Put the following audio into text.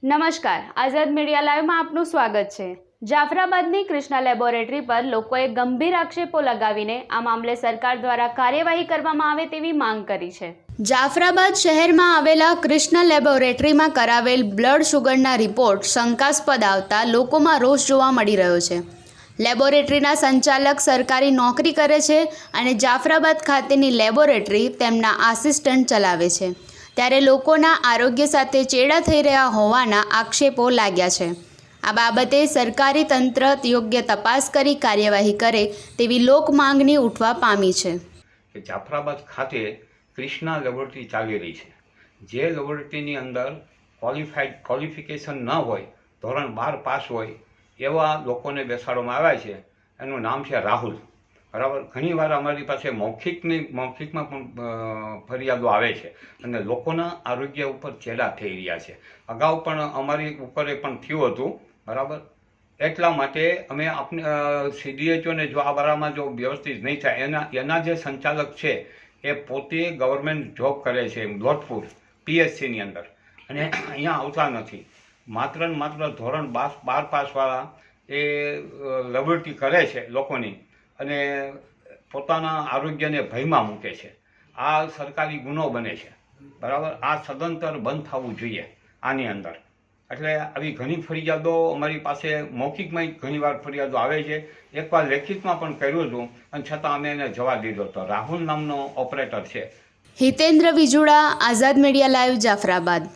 નમસ્કાર, આઝાદ મીડિયા લાઈવમાં આપનું સ્વાગત છે। જાફરાબાદની કૃષ્ણા લેબોરેટરી પર લોકોએ ગંભીર આક્ષેપો લગાવીને આ મામલે સરકાર દ્વારા કાર્યવાહી કરવામાં આવે તેવી માંગ કરી છે। જાફરાબાદ શહેરમાં આવેલા કૃષ્ણા લેબોરેટરીમાં કરાવેલ બ્લડ શુગરના રિપોર્ટ શંકાસ્પદ આવતા લોકોમાં રોષ જોવા મળી રહ્યો છે। લેબોરેટરીના સંચાલક સરકારી નોકરી કરે છે અને જાફરાબાદ ખાતેની લેબોરેટરી તેમના આસિસ્ટન્ટ ચલાવે છે, ત્યારે લોકોના આરોગ્ય સાથે ચેડા થઈ રહ્યા હોવાના આક્ષેપો લાગ્યા છે। આ બાબતે સરકારી તંત્ર યોગ્ય તપાસ કરી કાર્યવાહી કરે તેવી લોક માંગણી ઉઠવા પામી છે। જાફરાબાદ ખાતે કૃષ્ણા લેબોરેટરી ચાલી રહી છે, જે લેબોરેટરીની અંદર ક્વોલિફિકેશન ન હોય, ધોરણ 12 પાસ હોય એવા લોકોને બેસાડવામાં આવ્યા છે। એનું નામ છે રાહુલ, બરાબર। ઘણીવાર અમારી પાસે મૌખિકમાં પણ ફરિયાદો આવે છે અને લોકોના આરોગ્ય ઉપર ચેડા થઈ રહ્યા છે। અગાઉ પણ અમારી ઉપર પણ થયું હતું, બરાબર। એટલા માટે અમે આપણે CDHOને જો આ બારામાં જો વ્યવસ્થિત નહીં થાય, એના જે સંચાલક છે એ પોતે ગવર્મેન્ટ જોબ કરે છે લોટપુર PSCની અંદર, અને અહીંયા આવતા નથી। માત્ર ને માત્ર ધોરણ 12 પાસવાળા એ લેબોરેટરી કરે છે લોકોની, અને પોતાના આરોગ્યને ભયમાં મૂકે છે। આ સરકારી ગુનો બને છે, બરાબર। આ સદંતર બંધ થવું જોઈએ આની અંદર। એટલે આવી ઘણી ફરિયાદો અમારી પાસે મૌખિકમાં ઘણીવાર ફરિયાદો આવે છે। એકવાર લેખિતમાં પણ કર્યું હતું અને છતાં અમે એને જવા દીધો હતો। રાહુલ નામનો ઓપરેટર છે। હિતેન્દ્ર વિજુડા, આઝાદ મીડિયા લાઈવ, જાફરાબાદ।